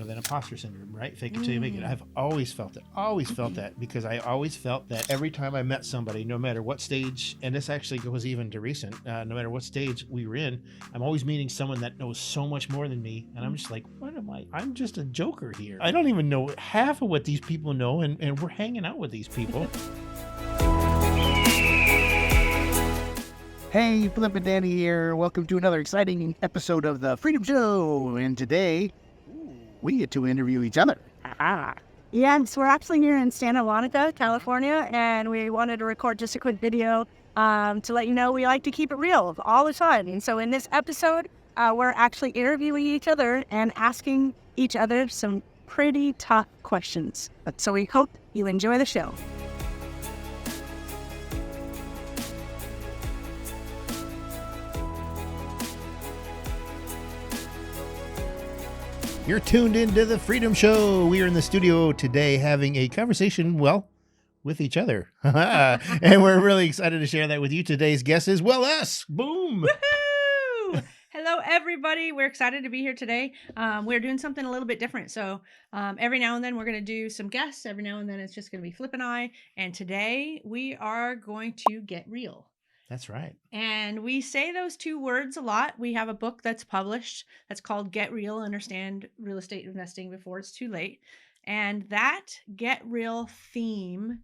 that imposter syndrome, right? Fake it till you make it. I've always felt it. Always felt that, because I always felt that every time I met somebody, no matter what stage, and this actually goes even to recent, no matter what stage we were in, I'm always meeting someone that knows so much more than me. And I'm just like, what am I? I'm just a joker here. I don't even know half of what these people know, and we're hanging out with these people. Hey, Flip and Dani here. Welcome to another exciting episode of the Freedom Show. And today, we get to interview each other. Yes, we're actually here in Santa Monica, California, and we wanted to record just a quick video to let you know we like to keep it real all the time. And so in this episode, we're actually interviewing each other and asking each other some pretty tough questions. So we hope you enjoy the show. You're tuned into the Freedom Show. We are in the studio today having a conversation, well, with each other. And we're really excited to share that with you. Today's guest is, well, us. Boom. Woohoo! Hello, everybody. We're excited to be here today. We're doing something a little bit different. So every now and then we're going to do some guests. Every now and then it's just going to be Flip and I. And today we are going to get real. That's right. And we say those two words a lot. We have a book that's published that's called Get Real, Understand Real Estate Investing Before It's Too Late. And that Get Real theme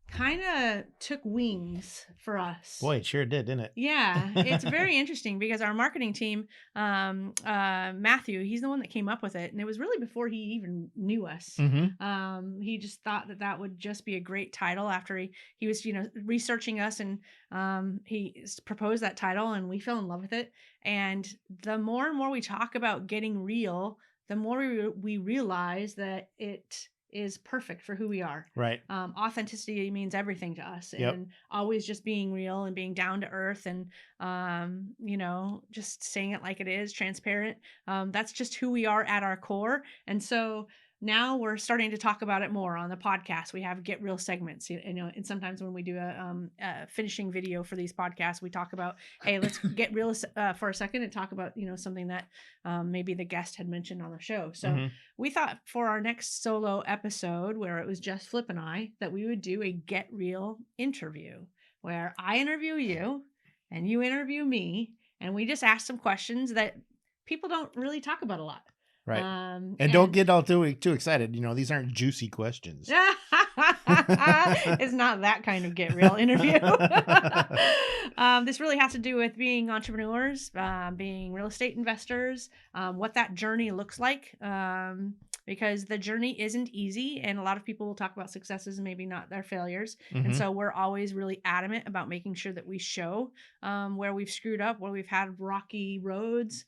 kind of took wings for us. Boy, it sure did, didn't it? Yeah, it's very interesting because our marketing team, Matthew, he's the one that came up with it. And it was really before he even knew us. Mm-hmm. He just thought that that would just be a great title after he was, researching us, and he proposed that title and we fell in love with it. And the more and more we talk about getting real, the more we realize that it is perfect for who we are. Right. Authenticity means everything to us. Yep. And always just being real and being down to earth and, just saying it like it is, transparent. That's just who we are at our core. And so now we're starting to talk about it more on the podcast. We have Get Real segments, and sometimes when we do a finishing video for these podcasts, we talk about, hey, let's get real for a second and talk about, something that maybe the guest had mentioned on the show. So we thought for our next solo episode, where it was just Flip and I, that we would do a Get Real interview where I interview you and you interview me, and we just ask some questions that people don't really talk about a lot. Right. And don't get all too excited. These aren't juicy questions. It's not that kind of Get Real interview. This really has to do with being entrepreneurs, being real estate investors, what that journey looks like, because the journey isn't easy. And a lot of people will talk about successes and maybe not their failures. And so we're always really adamant about making sure that we show where we've screwed up, where we've had rocky roads,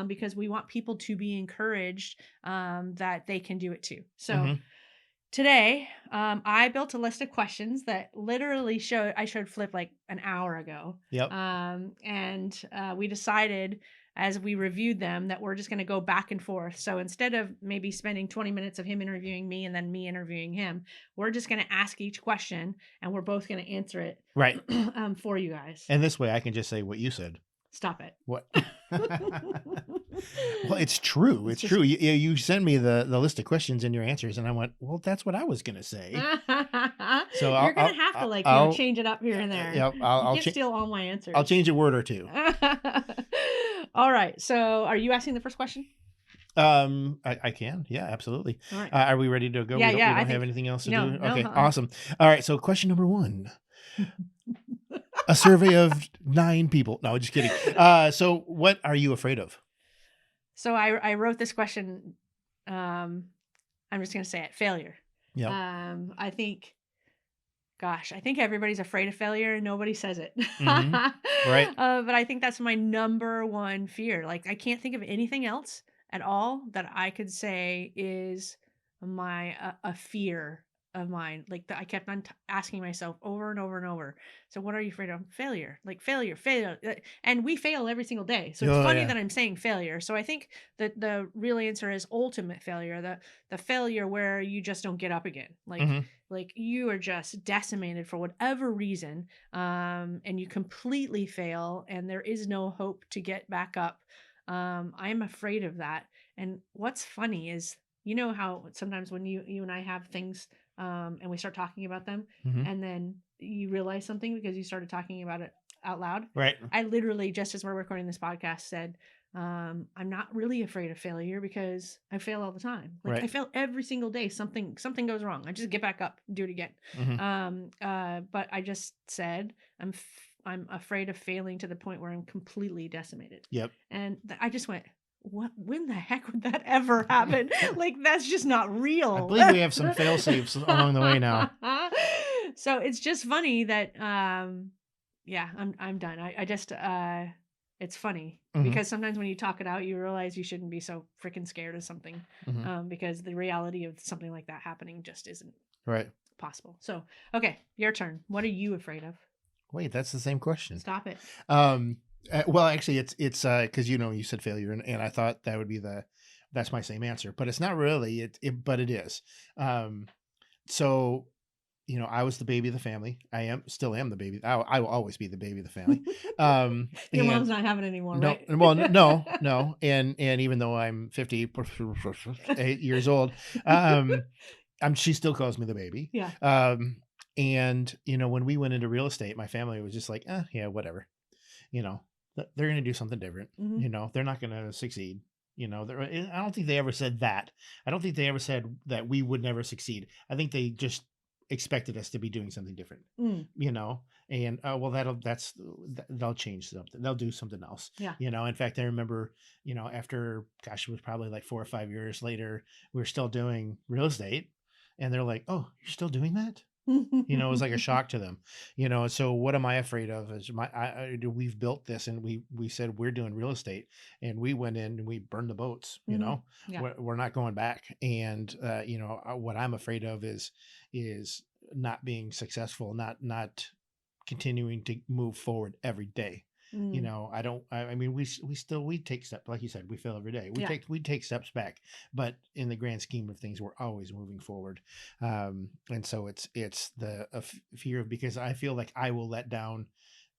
because we want people to be encouraged that they can do it too. So today, I built a list of questions that literally I showed Flip like an hour ago. Yep. And we decided as we reviewed them that we're just going to go back and forth. So instead of maybe spending 20 minutes of him interviewing me and then me interviewing him, we're just going to ask each question and we're both going to answer it right for you guys. And this way I can just say what you said. Stop it. What? Well, it's true. It's true. You sent me the list of questions and your answers, and I went, well, that's what I was going to say. So you're going to have to change it up here and there. Yep. I'll steal all my answers. I'll change a word or two. All right. So are you asking the first question? I can. Yeah, absolutely. All right. Are we ready to go? Yeah, we don't have anything else to do? Okay, awesome. All right. So question number 1. A survey of 9 people. No, just kidding. So what are you afraid of? So I wrote this question. I'm just going to say it. Failure. Yeah. I think everybody's afraid of failure and nobody says it. Right. But I think that's my number one fear. Like I can't think of anything else at all that I could say is a fear of mine. Like I kept on asking myself over and over and over. So what are you afraid of? Failure. Like failure. And we fail every single day. So it's funny that I'm saying failure. So I think that the real answer is ultimate failure. The failure where you just don't get up again. Like you are just decimated for whatever reason. And you completely fail and there is no hope to get back up. I am afraid of that. And what's funny is you know how sometimes when you and I have things and we start talking about them Mhm. and then you realize something because you started talking about it out loud. Right. I literally, just as we're recording this podcast, said, I'm not really afraid of failure because I fail all the time. Like Right. I fail every single day. Something goes wrong. I just get back up, do it again. Mhm. But I just said I'm afraid of failing to the point where I'm completely decimated. Yep. And I just went, what? When the heck would that ever happen? Like that's just not real. I believe we have some fail safes along the way now. So it's just funny that yeah, I'm done. I just it's funny Mhm. because sometimes when you talk it out, you realize you shouldn't be so freaking scared of something Mhm. because the reality of something like that happening just isn't Right. possible. So, okay, your turn. What are you afraid of? Wait, that's the same question. Stop it. Well, actually, it's because you said failure, and I thought that would be that's my same answer, but it's not really. But it is. So I was the baby of the family. Still am the baby. I will always be the baby of the family. Your and mom's not having it anymore, no, right? well, no, and even though I'm 58 years old, she still calls me the baby. Yeah. And when we went into real estate, my family was just like, yeah, whatever. They're going to do something different. Mhm. They're not going to succeed. I don't think they ever said that. I don't think they ever said that we would never succeed. I think they just expected us to be doing something different. Mm. And well, they'll change something. They'll do something else. Yeah. In fact, I remember, after, gosh, it was probably like 4 or 5 years later, we were still doing real estate, and they're like, "Oh, you're still doing that?" It was like a shock to them. So what am I afraid of is we've built this, and we said we're doing real estate, and we went in and we burned the boats. Mhm. Yeah. We're not going back. And what I'm afraid of is not being successful, not continuing to move forward every day. Mm. I mean, we take steps, like you said, we fail every day. Yeah. We take steps back, but in the grand scheme of things, we're always moving forward. And so it's the fear of, because I feel like I will let down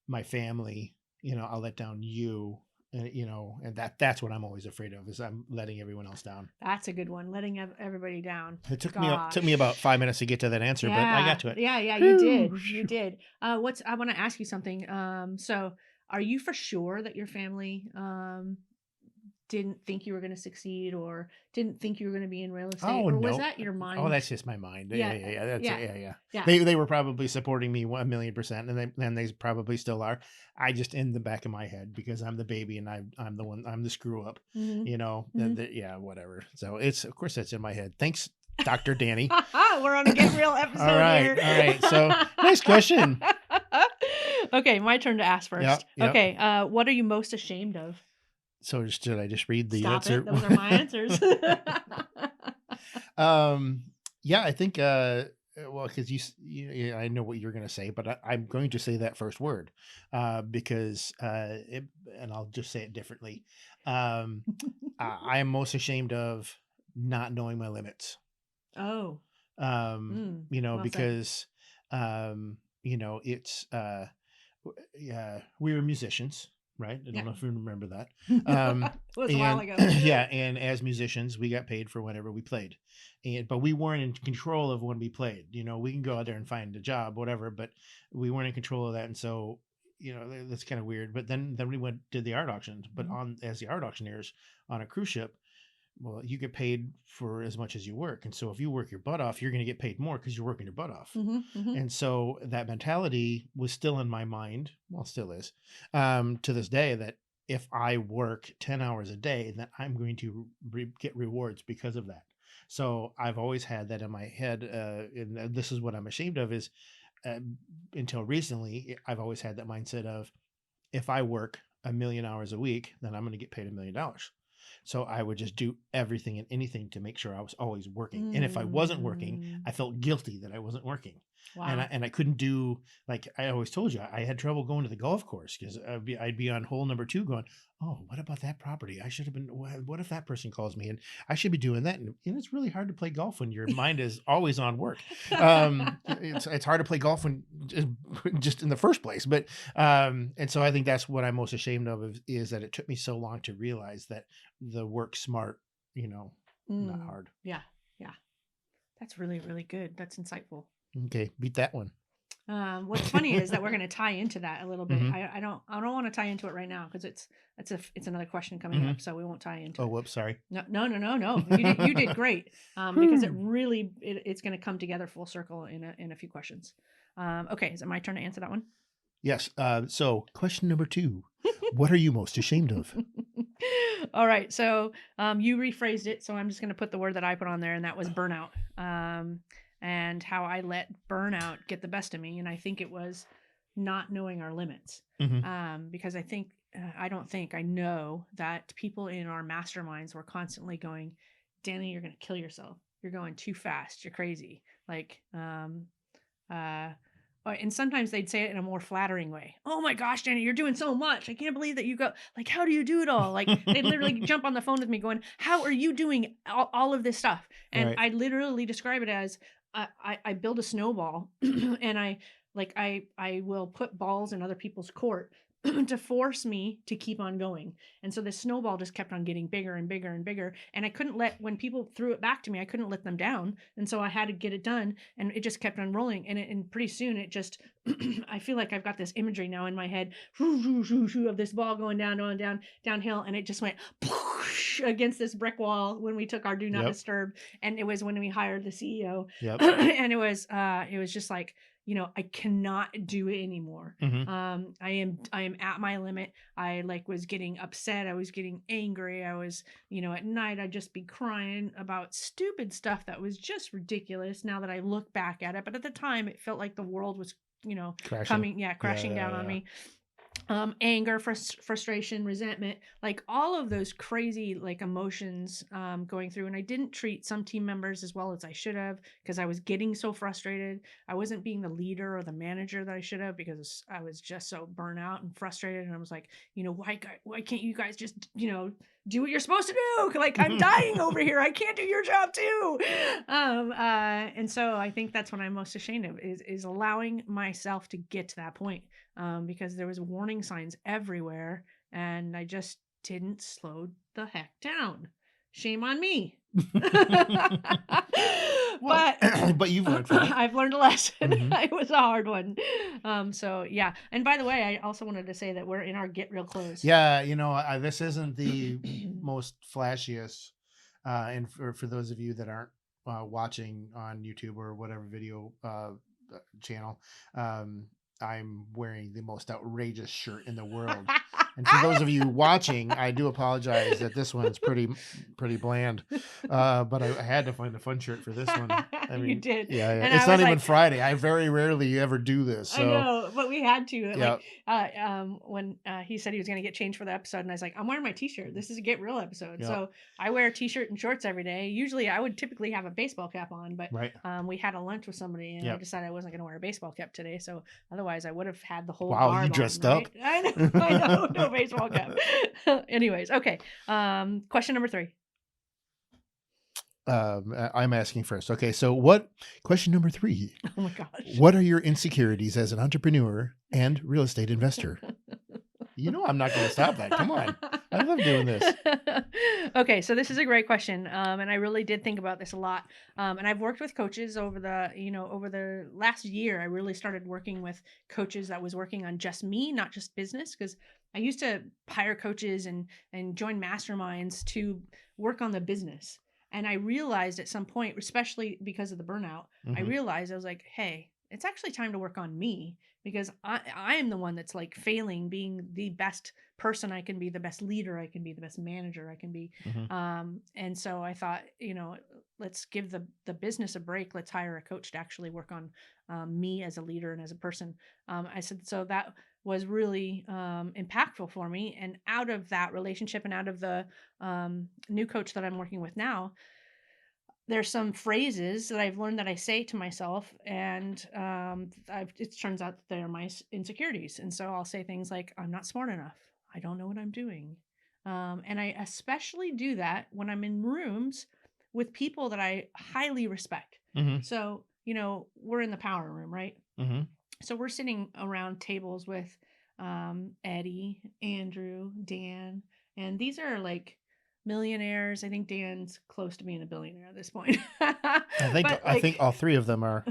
my family, I'll let down you, and that's what I'm always afraid of, is I'm letting everyone else down. That's a good one. Letting everybody down. It took me about 5 minutes to get to that answer, but I got to it. Yeah, Whew. you did. I want to ask you something. So are you for sure that your family didn't think you were going to succeed or didn't think you were going to be in real estate? Oh, or was no. that your mind? Oh, that's just my mind. Yeah. That's Yeah. yeah. They were probably supporting me 1,000,000%, and they probably still are. I just, in the back of my head, because I'm the baby and I'm the one, I'm the screw up. Mhm. Yeah, whatever. So of course that's in my head. Thanks, Dr. Dani. We're on a Get Real episode All right, here. all right. So next question. Okay, my turn to ask first. Yep. Okay, what are you most ashamed of? So should I just read the Stop answer? it. Those are my answers. Yeah, I think well, because I know what you're going to say, but I'm going to say that first word, because and I'll just say it differently. I am most ashamed of not knowing my limits. Oh. Well said. Because it's yeah, we were musicians, right? I don't know if you remember that. It was a while ago. Yeah, and as musicians, we got paid for whenever we played, but we weren't in control of when we played. We can go out there and find a job, whatever, but we weren't in control of that, and so that's kind of weird. But then we did the art auctions, but as the art auctioneers on a cruise ship. Well, you get paid for as much as you work. And so if you work your butt off, you're going to get paid more because you're working your butt off. And so that mentality was still in my mind, well, still is, to this day, that if I work 10 hours a day, then I'm going to get rewards because of that. So I've always had that in my head. And this is what I'm ashamed of, is until recently, I've always had that mindset of, if I work 1,000,000 hours a week, then I'm going to get paid $1,000,000. So I would just do everything and anything to make sure I was always working. And if I wasn't working, I felt guilty that I wasn't working. Wow. And I couldn't do, like I always told you, I had trouble going to the golf course because I'd be on hole number 2 going, oh, what about that property? I should have been, what if that person calls me? And I should be doing that. And it's really hard to play golf when your mind is always on work. It's hard to play golf when just in the first place. But, and so I think that's what I'm most ashamed of, is that it took me so long to realize that the work smart, not hard. Yeah. Yeah. That's really, really good. That's insightful. Okay, beat that one. What's funny is that we're going to tie into that a little bit. Mhm. I don't want to tie into it right now because it's another question coming up, so we won't tie into Oh, it. whoops, sorry. No. You did great. Because it really it's going to come together full circle in a few questions. Okay, is it my turn to answer that one? Yes. So question number 2. What are you most ashamed of? All right. So you rephrased it. So I'm just going to put the word that I put on there, and that was burnout. And how I let burnout get the best of me. And I think it was not knowing our limits. Because I know that people in our masterminds were constantly going, Dani, you're going to kill yourself. You're going too fast. You're crazy. Like, and sometimes they'd say it in a more flattering way. Oh my gosh, Dani, you're doing so much. I can't believe that you go, like, how do you do it all? Like, they'd literally jump on the phone with me going, how are you doing all of this stuff? And Right. I literally describe it as I build a snowball and I will put balls in other people's court to force me to keep on going. And so this snowball just kept on getting bigger and bigger and bigger. And I couldn't when people threw it back to me, I couldn't let them down. And so I had to get it done, and it just kept on rolling. And pretty soon it just, I feel like I've got this imagery now in my head of this ball going downhill. And it just went against this brick wall when we took our do not disturb. And it was when we hired the CEO. Yep. And it was just like, I cannot do it anymore. I am at my limit. I was getting upset. I was getting angry. I was, at night I'd just be crying about stupid stuff that was just ridiculous now that I look back at it. But at the time it felt like the world was, crashing down on me. Anger, frustration, resentment, like all of those crazy emotions going through. And I didn't treat some team members as well as I should have because I was getting so frustrated. I wasn't being the leader or the manager that I should have because I was just so burnt out and frustrated. And I was like, why can't you guys just, do what you're supposed to do? Like, I'm dying over here. I can't do your job too. And so I think that's what I'm most ashamed of is allowing myself to get to that point. Because there was warning signs everywhere and I just didn't slow the heck down. Shame on me. But you've learned from it. I've learned a lesson. It was a hard one. So yeah. And by the way, I also wanted to say that we're in our get real clothes. Yeah, this isn't the most flashiest. And for those of you that aren't watching on YouTube or whatever video channel, I'm wearing the most outrageous shirt in the world. And for those of you watching, I do apologize that this one's pretty bland. But I had to find a fun shirt for this one. I mean, you did. Yeah. And it's not even Friday. I very rarely ever do this. So. I know, but we had to. When he said he was going to get changed for the episode, and I was like, I'm wearing my t-shirt. This is a Get Real episode. Yep. So I wear a t-shirt and shorts every day. Usually I would typically have a baseball cap on, but we had a lunch with somebody and I decided I wasn't going to wear a baseball cap today. So otherwise I would have had the whole Wow, garb you dressed on, up. right? I know, no baseball cap. Anyways, okay. Question number 3. I'm asking first. Okay, so question number 3. Oh my gosh. What are your insecurities as an entrepreneur and real estate investor? I'm not going to stop that. Come on. I love doing this. Okay, so this is a great question. And I really did think about this a lot. And I've worked with coaches over the last year. I really started working with coaches that was working on just me, not just business, because I used to hire coaches and join masterminds to work on the business. And I realized at some point, especially because of the burnout, I realized I was like, hey, it's actually time to work on me because I am the one that's failing being the best person I can be, the best leader I can be, the best manager I can be. And so I thought, let's give the business a break. Let's hire a coach to actually work on me as a leader and as a person. I said, so that was really impactful for me. And out of that relationship and out of the new coach that I'm working with now, there's some phrases that I've learned that I say to myself, and it turns out that they're my insecurities. And so I'll say things like, I'm not smart enough. I don't know what I'm doing. And I especially do that when I'm in rooms with people that I highly respect. So, we're in the power room, right? So we're sitting around tables with Eddie, Andrew, Dan, and these are millionaires. I think Dan's close to being a billionaire at this point. I But think all three of them are.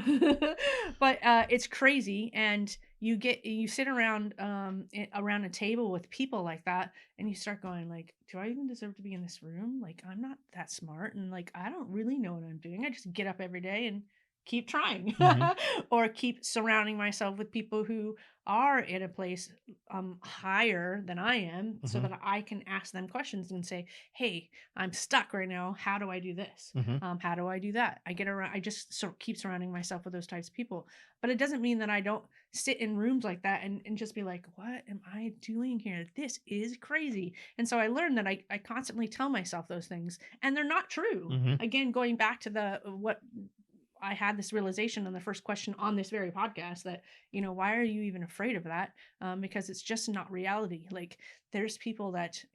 but it's crazy, and you sit around around a table with people like that, and you start going like, do I even deserve to be in this room? Like, I'm not that smart, and like, I don't really know what I'm doing. I just get up every day and keep trying, Mhm. or keep surrounding myself with people who are in a place higher than I am, so Mhm. that I can ask them questions and say, hey, I'm stuck right now. How do I do this? Mhm. How do I do that? I just sort of keep surrounding myself with those types of people. But it doesn't mean that I don't sit in rooms like that and just be like, what am I doing here? This is crazy. And so I learned that I constantly tell myself those things, and they're not true. Mhm. Again, going back to what I had this realization on the first question on this very podcast, that, why are you even afraid of that? Because it's just not reality. Like, there's people that,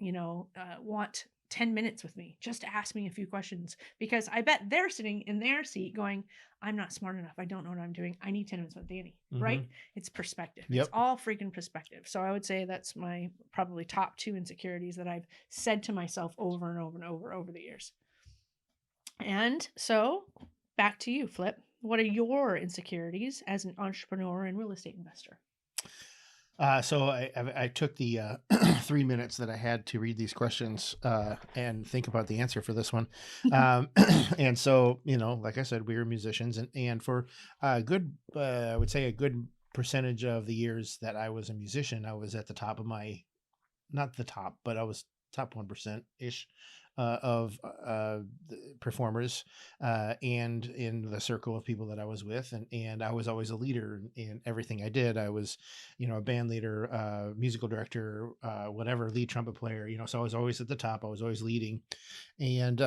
want 10 minutes with me just to ask me a few questions, because I bet they're sitting in their seat going, I'm not smart enough. I don't know what I'm doing. I need 10 minutes with Dani, right? Mhm. It's perspective. It's Yep. all freaking perspective. So I would say that's my probably top 2 insecurities that I've said to myself over and over and over the years. And so back to you, Flip. What are your insecurities as an entrepreneur and real estate investor? So I took the 3 minutes that I had to read these questions and think about the answer for this one. And so, like I said, we were musicians, and for a good, I would say a good percentage of the years that I was a musician, I was at the top of not the top, but I was top 1% ish of the performers and in the circle of people that I was with. And I was always a leader in everything I did. I was, a band leader, musical director, whatever, lead trumpet player, so I was always at the top. I was always leading. And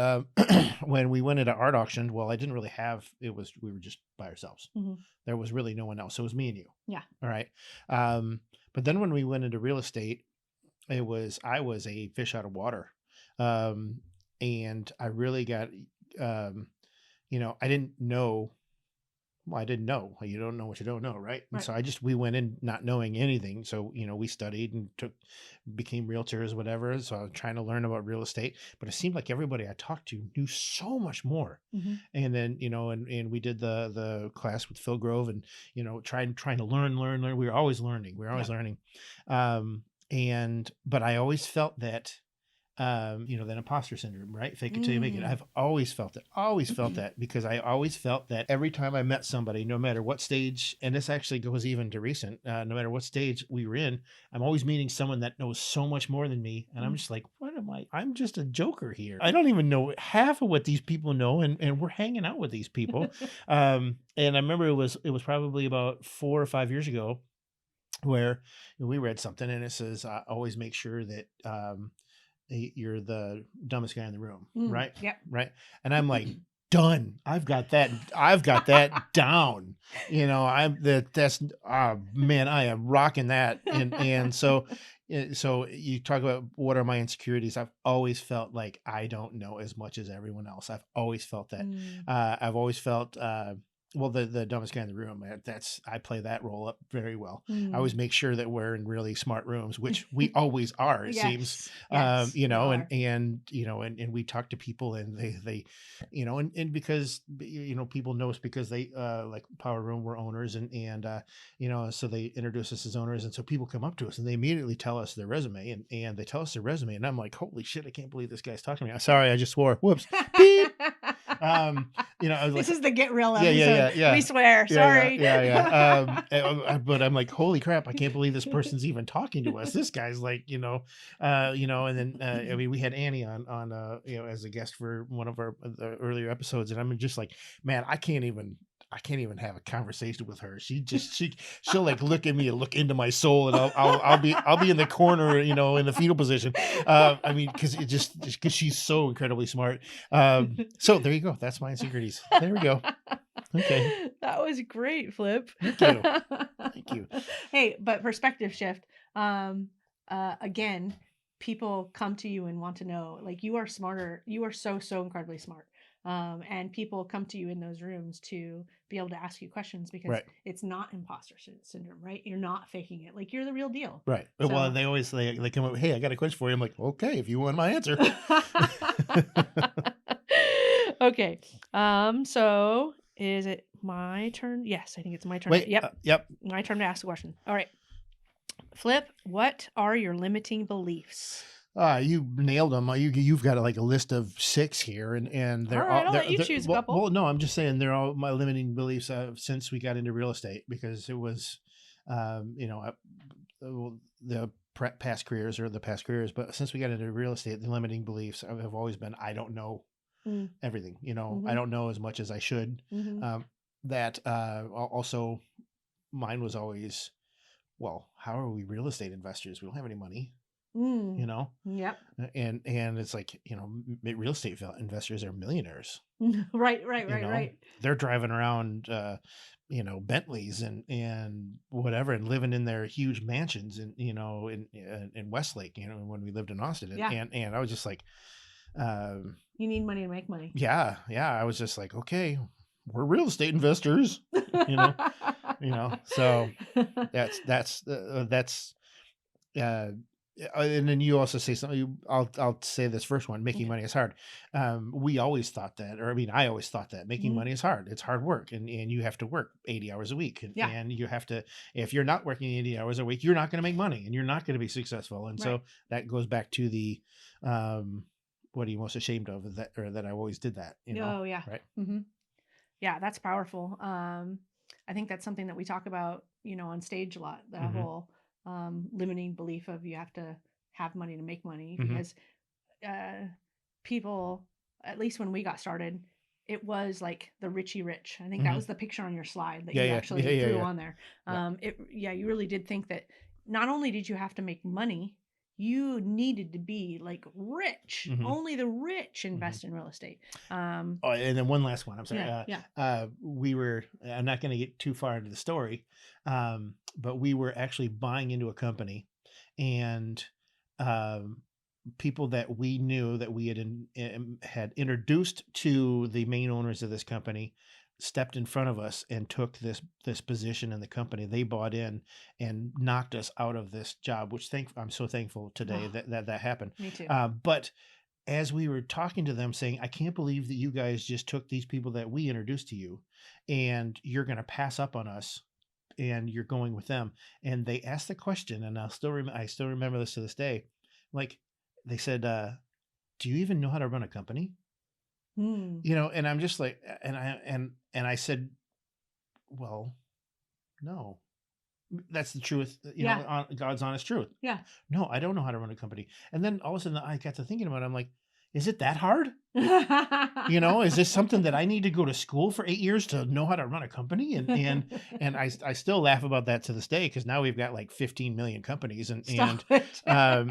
when we went into art auction, well, I didn't really we were just by ourselves. Mhm. There was really no one else. So it was me and you. Yeah. All right. But then when we went into real estate, I was a fish out of water. And I really got, I didn't know. Well, I didn't know. You don't know what you don't know, right? And Right. so we went in not knowing anything. So, we studied and became realtors, whatever. So I was trying to learn about real estate, but it seemed like everybody I talked to knew so much more. Mhm. And then, and we did the class with Phil Grove, and, trying to learn. We were always learning. We were always Yeah. learning. But I always felt that, that imposter syndrome, right? Fake it till you make it. Mm. I've always felt that because I always felt that every time I met somebody, no matter what stage, and this actually goes even to recent, no matter what stage we were in, I'm always meeting someone that knows so much more than me. And I'm just like, what am I? I'm just a joker here. I don't even know half of what these people know. And we're hanging out with these people. And I remember it was probably about 4 or 5 years ago where we read something, and it says, always make sure that, you're the dumbest guy in the room, right? Yep. Right. And I'm like, done. I've got that down. That's man, I am rocking that. And so you talk about what are my insecurities. I've always felt like I don't know as much as everyone else. I've always felt that. I've always felt well, the dumbest guy in the room. I play that role up very well. I always make sure that we're in really smart rooms, which we always are. It seems, Yes, we are. and we talk to people, and they, and because people know us because they like Power Room, we're owners, and so they introduce us as owners, and so people come up to us and they immediately tell us their resume, and they tell us their resume, and I'm like, holy shit, I can't believe this guy's talking to me. Sorry, I just swore. Whoops. Beep. I was This like, is the Get Real yeah, episode. yeah. We swear. Sorry. But I'm like, holy crap, I can't believe this person's even talking to us. This guy's like, and then I mean, we had Annie on as a guest for one of the earlier episodes, and I'm just like, man, I can't even have a conversation with her. She'll like look at me and look into my soul, and I'll be in the corner, in the fetal position. I mean, because she's so incredibly smart. So there you go. That's my insecurities. There we go. Okay. That was great, Flip. Thank you. Thank you. Hey, but perspective shift. Again, people come to you and want to know, like, you are smarter. You are so incredibly smart. And people come to you in those rooms to be able to ask you questions because Right. it's not imposter syndrome, right? You're not faking it. Like, you're the real deal. Right. So- Well, they always they come up, hey, I got a question for you. I'm like, okay, if you want my answer. Okay. So is it my turn? Yes, I think it's my turn. Wait. Yep. Yep. My turn to ask a question. All right. Flip, what are your limiting beliefs? You nailed them. You've got like a list of 6 here, and they're All right, I'll they're, let you they're- choose a well, couple. well, no, I'm just saying they're all my limiting beliefs since we got into real estate, because it was, the past careers or the past careers, but since we got into real estate, the limiting beliefs have always been, I don't know Mm. everything. I Mhm. don't know as much as I should. Mhm. That also, mine was always, well, how are we real estate investors? We don't have any money, Mm. Yep. and it's like, real estate investors are millionaires. Right. They're driving around, Bentleys and whatever, and living in their huge mansions in Westlake, when we lived in Austin. Yeah. And I was just like, You need money to make money. yeah. I was just like, okay, we're real estate investors, so that's and then you also say something. I'll say this first one. Making Okay. money is hard. We always thought that, or I mean, I always thought that making Mhm. money is hard. It's hard work, and you have to work 80 hours a week, Yeah. and you have to. If you're not working 80 hours a week, you're not going to make money, and you're not going to be successful. And so Right. that goes back to the, what are you most ashamed of? That, or that I always did that. Oh, yeah. Right. Mm-hmm. Yeah, that's powerful. I think that's something that we talk about, on stage a lot. The Mhm. whole limiting belief of you have to have money to make money, Mhm. because people, at least when we got started, it was like the richy rich. I think that Mhm. was the picture on your slide that Yeah, you yeah. actually Yeah, threw yeah. on there. Yeah. You really did think that not only did you have to make money, you needed to be like rich. Mhm. Only the rich invest in real estate. Oh, and then one last one. I'm sorry. Yeah. We were. I'm not going to get too far into the story, but we were actually buying into a company, and people that we knew that we had introduced to the main owners of this company stepped in front of us and took this position in the company. They bought in and knocked us out of this job, which I'm so thankful today Oh, that happened. Me too. But as we were talking to them, saying, I can't believe that you guys just took these people that we introduced to you and you're going to pass up on us and you're going with them. And they asked the question, and I still remember this to this day. Like, they said, do you even know how to run a company? Hmm. And I'm just like, and I said, well, no. That's the truth, Yeah. God's honest truth. Yeah. No, I don't know how to run a company. And then all of a sudden I got to thinking about it. I'm like, is it that hard? Is this something that I need to go to school for 8 years to know how to run a company? And I still laugh about that to this day, because now we've got like 15 million companies Stop it. and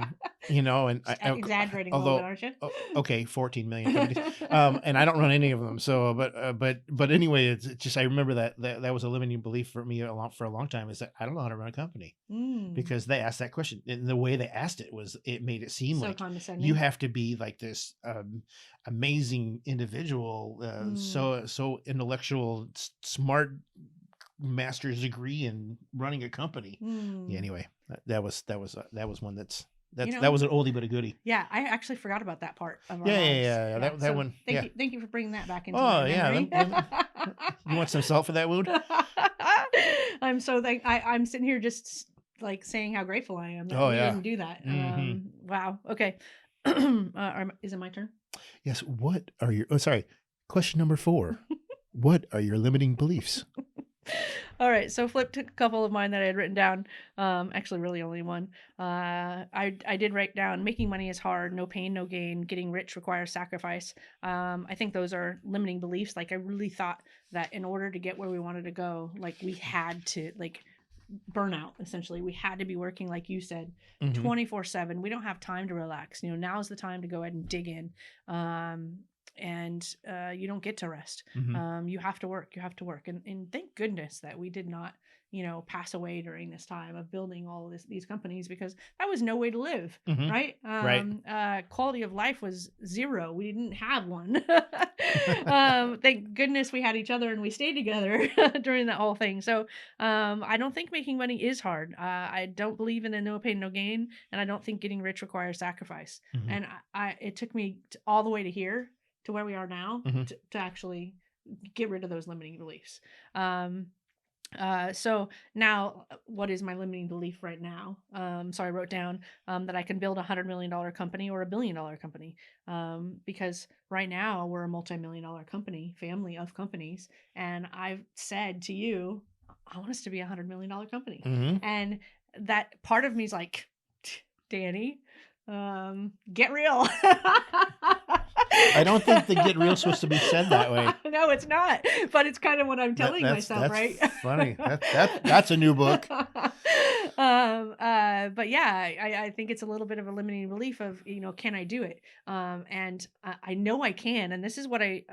Just exaggerating a although, little bit, aren't you? okay, 14 million companies. And I don't run any of them. So, but anyway, it's just, I remember that was a limiting belief for me for a long time, is that I don't know how to run a company, Mm. because they asked that question, and the way they asked it made it seem So like condescending. you have to be like this amazing individual, so intellectual, smart, master's degree in running a company. Mm. Yeah, anyway, that was one that You know- that was an oldie but a goodie. Yeah, I actually forgot about that part of our Yeah, lives. yeah. That so one. Thank you for bringing that back into Oh, my yeah, memory. You want some salt for that wound? I'm so I'm sitting here just like saying how grateful I am that Oh, we yeah. didn't do that. Mhm. Wow. Okay. Is it my turn? Yes. What are your? Oh, sorry. Question number 4. What are your limiting beliefs? All right, so Flip took a couple of mine that I had written down. Actually, really only one. I did write down making money is hard, no pain, no gain. Getting rich requires sacrifice. I think those are limiting beliefs. Like, I really thought that in order to get where we wanted to go, like, we had to burnout. Essentially, we had to be working, like you said, Mhm. 24/7. We don't have time to relax. Now's the time to go ahead and dig in. you don't get to rest. Mhm. You have to work. You have to work. And thank goodness that we did not, pass away during this time of building all these companies, because that was no way to live, Mhm. right? Right. Quality of life was zero. We didn't have one. Thank goodness we had each other and we stayed together during that whole thing. So I don't think making money is hard. I don't believe in a no pain, no gain, and I don't think getting rich requires sacrifice. Mhm. And it took me all the way to here, to where we are now, Mhm. to actually get rid of those limiting beliefs. So now, what is my limiting belief right now? So I wrote down that I can build $100 million company or $1 billion company, because right now we're a multi-million-dollar company, family of companies, and I've said to you, I want us to be a $100 million company, Mhm. and that part of me is like, Dani, get real. I don't think the get real is supposed to be said that way. No, it's not. But it's kind of what I'm telling myself, That's right? funny. That's a new book. But yeah, I think it's a little bit of a limiting belief of, can I do it? And I know I can. And this is what I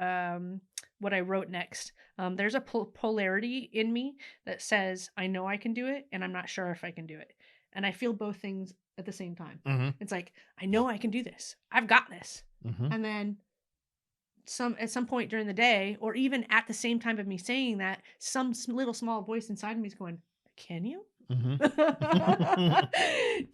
wrote next. There's a polarity in me that says I know I can do it, and I'm not sure if I can do it. And I feel both things at the same time. Mhm. It's like, I know I can do this. I've got this. Mhm. And then at some point during the day, or even at the same time of me saying that, some little small voice inside of me is going, can you? Mhm.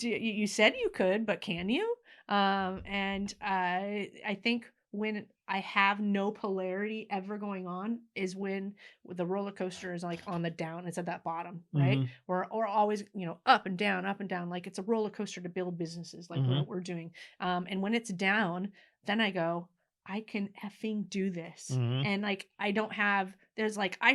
You said you could, but can you? And I think when I have no polarity ever going on is when the roller coaster is like on the down. It's at that bottom, right? Mhm. Or always, up and down, up and down. Like it's a roller coaster to build businesses, like Mhm. we're doing. And when it's down, then I go, I can effing do this. Mhm. And like, I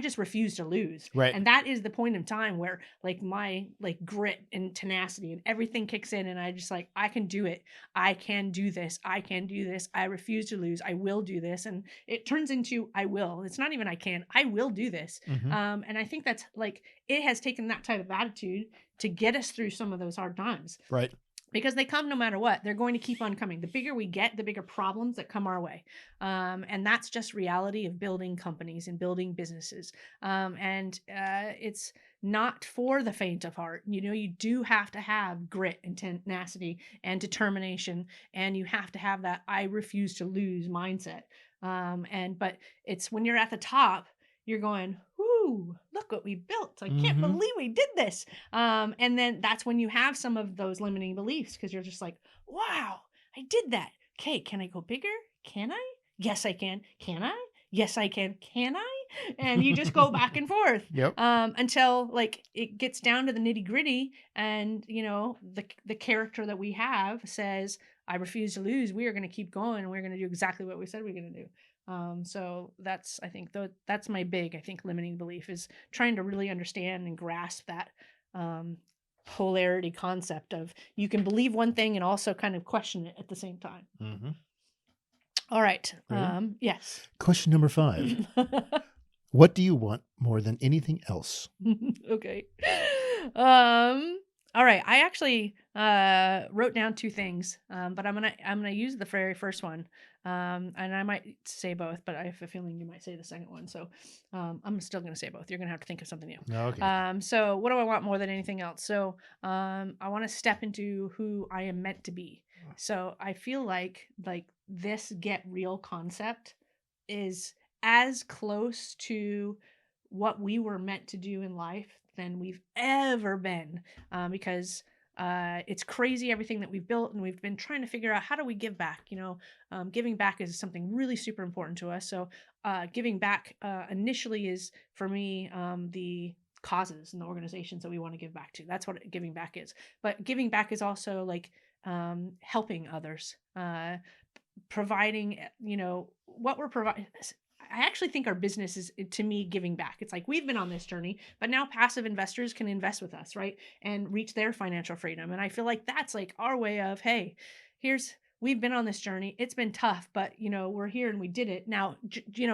just refuse to lose. Right. And that is the point in time where like my like grit and tenacity and everything kicks in. And I just like, I can do it. I can do this. I can do this. I refuse to lose. I will do this. And it turns into, I will. It's not even I will do this. Mhm. And I think that's like, it has taken that type of attitude to get us through some of those hard times. Right. Because they come no matter what. They're going to keep on coming. The bigger we get, the bigger problems that come our way. And that's just reality of building companies and building businesses. It's not for the faint of heart. You do have to have grit and tenacity and determination. And you have to have that I refuse to lose mindset. But it's when you're at the top, you're going, whoo, look what we built. I can't Mhm. believe we did this. And then that's when you have some of those limiting beliefs, because you're just like, wow, I did that. Okay, can I go bigger? Can I? Yes, I can. Can I? Yes, I can. Can I? And you just go back and forth Yep. until like it gets down to the nitty gritty, and the character that we have says, I refuse to lose. We are going to keep going, and we're going to do exactly what we said we are going to do. So that's, I think, that's my big, I think, limiting belief, is trying to really understand and grasp that polarity concept of you can believe one thing and also kind of question it at the same time. Mhm. All right. Ready? Yes. Question number 5. What do you want more than anything else? Okay. All right. I actually wrote down 2 things, but I'm gonna use the very first one, and I might say both, but I have a feeling you might say the second one. So I'm still gonna say both. You're gonna have to think of something new. Okay. So what do I want more than anything else? So I want to step into who I am meant to be. So I feel like this get real concept is as close to what we were meant to do in life than we've ever been, because it's crazy everything that we've built, and we've been trying to figure out how do we give back. Giving back is something really super important to us. So giving back initially is, for me, the causes and the organizations that we want to give back to. That's what giving back is. But giving back is also like helping others, providing, what we're providing. I actually think our business is, to me, giving back. It's like we've been on this journey, but now passive investors can invest with us, right? And reach their financial freedom. And I feel like that's like our way of, hey, we've been on this journey. It's been tough, but we're here and we did it. Now,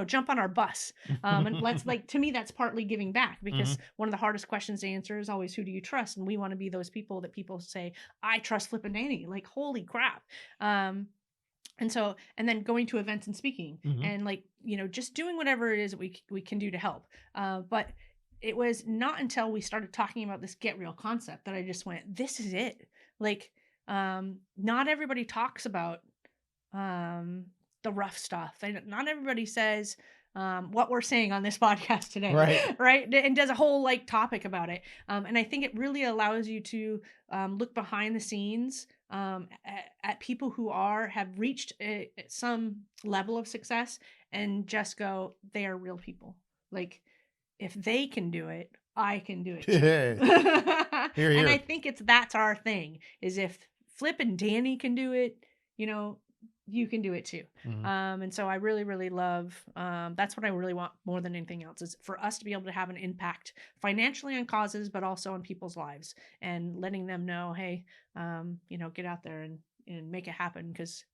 jump on our bus. And let's, like, to me, that's partly giving back, because one of the hardest questions to answer is always, who do you trust? And we want to be those people that people say, I trust Flip and Dani. Like, holy crap. And so, and then going to events and speaking, Mhm. and like, just doing whatever it is that we can do to help. But it was not until we started talking about this get real concept that I just went, this is it. Like, not everybody talks about um, the rough stuff. Not everybody says what we're saying on this podcast today, Right. right? And does a whole like topic about it. And I think it really allows you to look behind the scenes at people who have reached some level of success, and just go, they are real people. Like, if they can do it, I can do it too. Here, And here. I think that's our thing, is if Flip and Dani can do it, you can do it too. Mhm. And so I really, really love, that's what I really want more than anything else, is for us to be able to have an impact financially on causes, but also on people's lives, and letting them know, hey, get out there and make it happen, because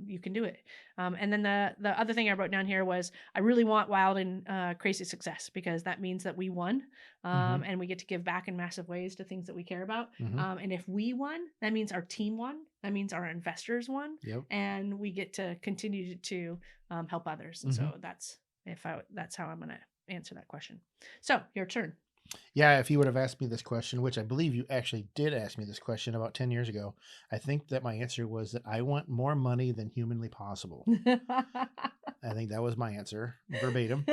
you can do it. And then the other thing I wrote down here was, I really want wild and crazy success, because that means that we won, Mhm. and we get to give back in massive ways to things that we care about. Mhm. And if we won, that means our team won. That means our investors won, Yep. and we get to continue to help others. And so that's how I'm going to answer that question. So your turn. Yeah, if you would have asked me this question, which I believe you actually did ask me this question about 10 years ago, I think that my answer was that I want more money than humanly possible. I think that was my answer, verbatim.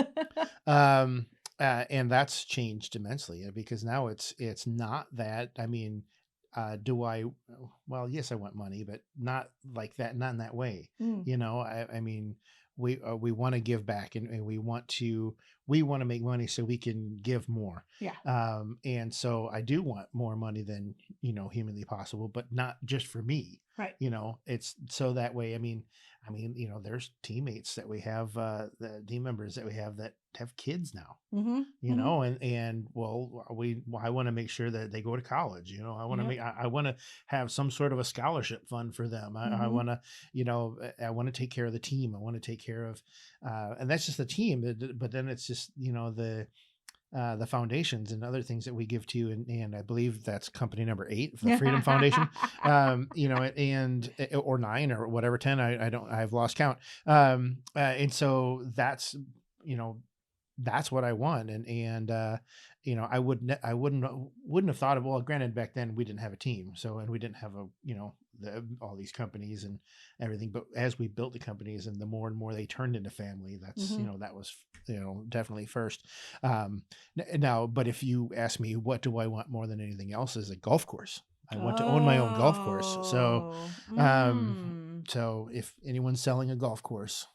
And that's changed immensely, because now it's not that. I mean, well, yes, I want money, but not like that, not in that way. Mm. I mean, we want to give back, and we want to make money so we can give more. Yeah. And so I do want more money than, humanly possible, but not just for me. Right. It's so that way. I mean, there's teammates that we have, the team members that we have that have kids now, and well, I want to make sure that they go to college. I want to I want to have some sort of a scholarship fund for them. I want to, I want to take care of the team. I want to take care of, and that's just the team. But then it's just, the foundations and other things that we give to, and I believe that's company number 8, the Freedom Foundation, and or 9 or whatever, 10. I've lost count. And so that's, that's what I want. And I wouldn't have thought of, well, granted, back then we didn't have a team. So, and we didn't have all these companies and everything, but as we built the companies and the more and more they turned into family, that's, that was, definitely first. Now, but if you ask me, what do I want more than anything else, is a golf course. I want to own my own golf course. So, so if anyone's selling a golf course,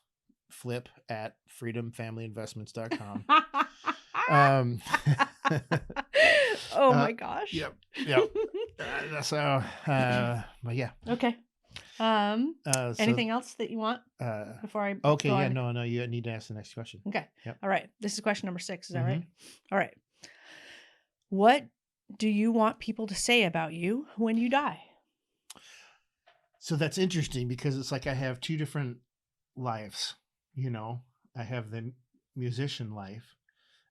Flip at freedomfamilyinvestments.com. Oh my gosh. Yep. So, but yeah. Okay. Anything else that you want before I? Okay. go Yeah. on? No. You need to ask the next question. Okay. Yep. All right. This is question number 6. Is that right? All right. What do you want people to say about you when you die? So that's interesting, because it's like I have 2 different lives. I have the musician life,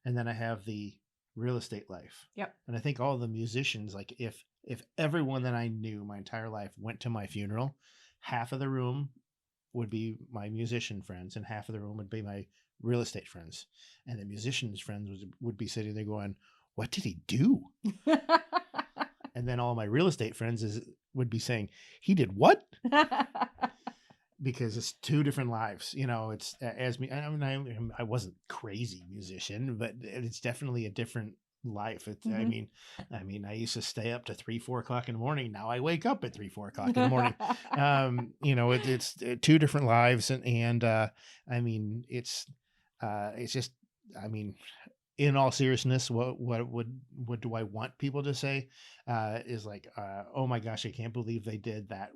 and then I have the real estate life. Yep. And I think all the musicians, like if everyone that I knew my entire life went to my funeral, half of the room would be my musician friends and half of the room would be my real estate friends. And the musician's friends would be sitting there going, what did he do? And then all my real estate friends would be saying, he did what? Because it's 2 different lives. It's as me. I mean, I wasn't crazy musician, but it's definitely a different life. It's, I mean, I used to stay up to 3-4 o'clock in the morning. Now I wake up at 3-4 o'clock in the morning. It's 2 different lives. And I mean, it's just, I mean, in all seriousness, what do I want people to say? Is like, oh my gosh, I can't believe they did that,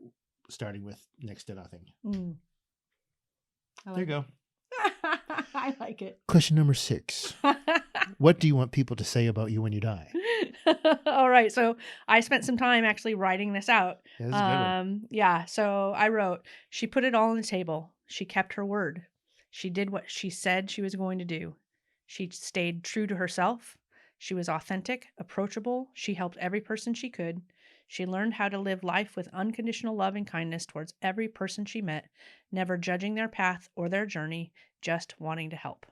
starting with next to nothing. There you go. I like it. Question number 6. What do you want people to say about you when you die? All right. So I spent some time actually writing this out. Yeah, this is a good one. Yeah. So I wrote, she put it all on the table. She kept her word. She did what she said she was going to do. She stayed true to herself. She was authentic, approachable. She helped every person she could. She learned how to live life with unconditional love and kindness towards every person she met, never judging their path or their journey, just wanting to help.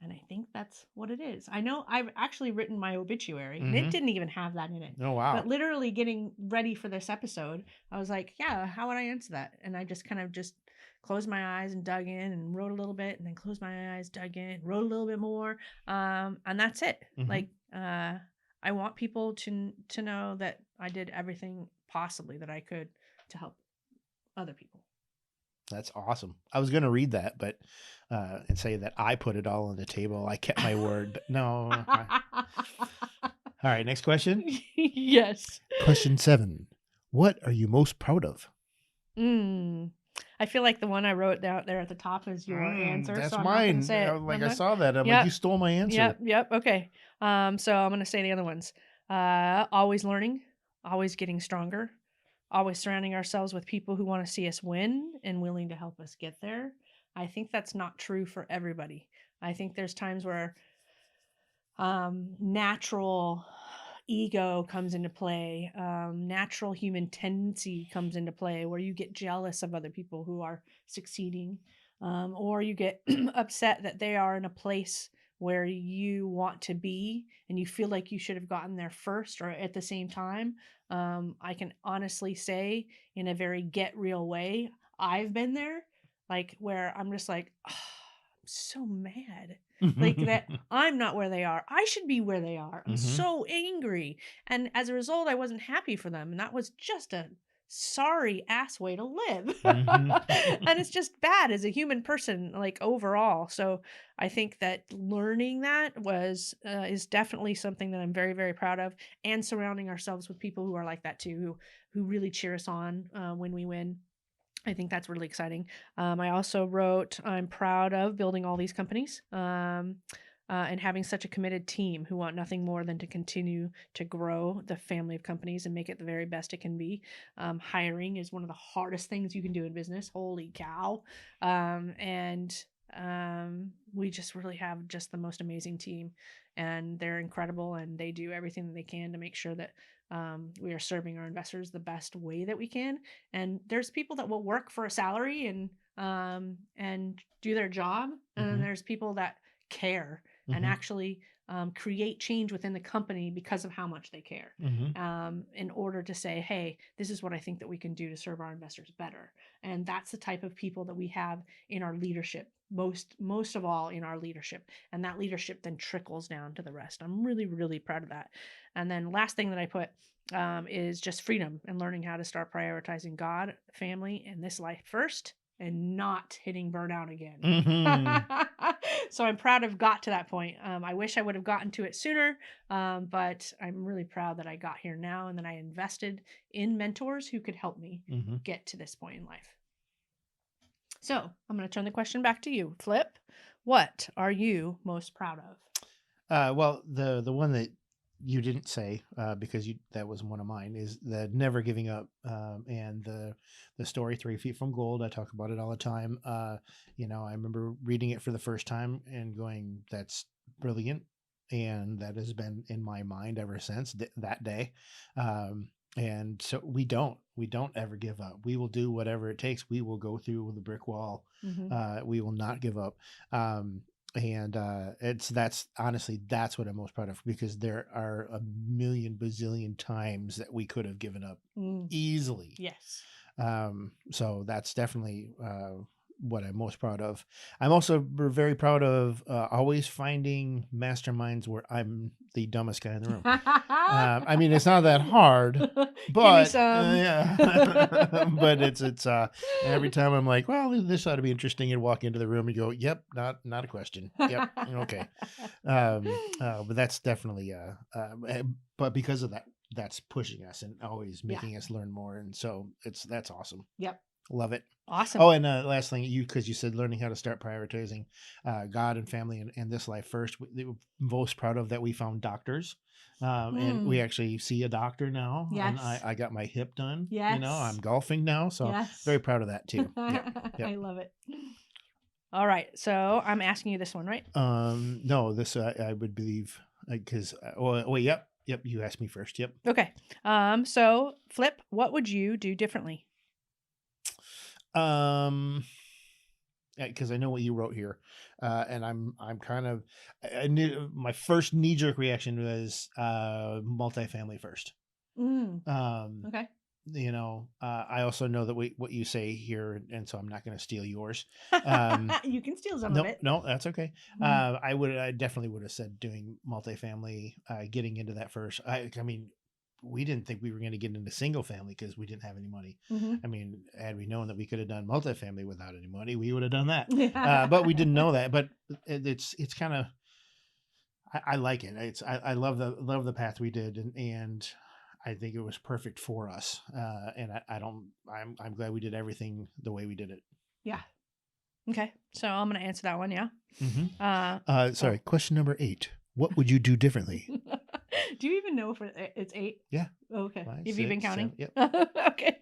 And I think that's what it is. I know I've actually written my obituary, and it didn't even have that in it. Oh, wow. But literally getting ready for this episode, I was like, yeah, how would I answer that? And I just kind of just closed my eyes and dug in and wrote a little bit, and then closed my eyes, dug in, wrote a little bit more. And that's it. Like, I want people to know that I did everything possibly that I could to help other people. That's awesome. I was going to read that, but and say that I put it all on the table. I kept my word, but no. All right, next question. Yes. Question 7. What are you most proud of? I feel like the one I wrote down there at the top is your answer. That's so I'm mine. not gonna say it. Like I'm I not- saw that. I'm like, you stole my answer. Yep. Okay. So I'm gonna say the other ones. Always learning, always getting stronger, always surrounding ourselves with people who want to see us win and willing to help us get there. I think that's not true for everybody. I think there's times where natural ego comes into play, natural human tendency comes into play, where you get jealous of other people who are succeeding, or you get upset that they are in a place where you want to be and you feel like you should have gotten there first or at the same time. I can honestly say, in a very get real way, I've been there, like where I'm just like, oh, I'm so mad like that I'm not where they are. I should be where they are. I'm so angry. And as a result, I wasn't happy for them. And that was just a sorry ass way to live. And it's just bad as a human person, like overall. So I think that learning that is definitely something that I'm very, very proud of, and surrounding ourselves with people who are like that too, who really cheer us on when we win. I think that's really exciting. I also wrote, I'm proud of building all these companies and having such a committed team who want nothing more than to continue to grow the family of companies and make it the very best it can be. Hiring is one of the hardest things you can do in business. Holy cow. And we just really have just the most amazing team, and they're incredible, and they do everything that they can to make sure that we are serving our investors the best way that we can. And there's people that will work for a salary and do their job, and then there's people that care and actually create change within the company because of how much they care, in order to say, hey, this is what I think that we can do to serve our investors better. And that's the type of people that we have in our leadership, most of all in our leadership. And that leadership then trickles down to the rest. I'm really, really proud of that. And then last thing that I put is just freedom and learning how to start prioritizing God, family, and this life first, and not hitting burnout again. So I'm proud I've got to that point. I wish I would have gotten to it sooner, but I'm really proud that I got here now, and that I invested in mentors who could help me get to this point in life. So I'm going to turn the question back to you, Flip. What are you most proud of? Well, the one that you didn't say, because that was one of mine, is the never giving up, and the story 3 Feet from Gold. I talk about it all the time. I remember reading it for the first time and going, that's brilliant. And that has been in my mind ever since that day. And so we don't ever give up. We will do whatever it takes. We will go through the brick wall. We will not give up. And that's honestly, that's what I'm most proud of, because there are a million bazillion times that we could have given up easily. Yes. So that's definitely what I'm most proud of. I'm also very proud of always finding masterminds where I'm the dumbest guy in the room. I mean, it's not that hard, but Give me some. yeah. But it's every time I'm like, well, this ought to be interesting, and walk into the room and go, yep, not a question. Yep, okay. But that's definitely but because of that, that's pushing us and always making us learn more, and so that's awesome. Yep. Love it. Awesome. Oh, and last thing, because you said learning how to start prioritizing God and family and this life first. We're most proud of that we found doctors, and we actually see a doctor now. Yes. And I got my hip done. Yes. I'm golfing now, so Yes. very proud of that too. Yep. I love it. All right, so I'm asking you this one, right? No, this I would believe, because wait, yep. Yep. You asked me first. Yep. Okay. So Flip, what would you do differently? Because I know what you wrote here, and I'm kind of I knew my first knee jerk reaction was multifamily first. Okay. I also know that what you say here, and so I'm not going to steal yours. You can steal some of No, it. no, that's okay. I definitely would have said doing multifamily, getting into that first. I mean, we didn't think we were going to get into single family because we didn't have any money. Mhm. I mean, had we known that we could have done multifamily without any money, we would have done that. Yeah. But we didn't know that. But it's kind of I like it. I love the path we did, and I think it was perfect for us. And I'm glad we did everything the way we did it. Yeah. Okay. So I'm going to answer that one. Yeah. Sorry. Question number 8. What would you do differently? Do you even know if it's 8? Yeah. Okay. 5, Have you been 6, counting? 7, yep. Okay.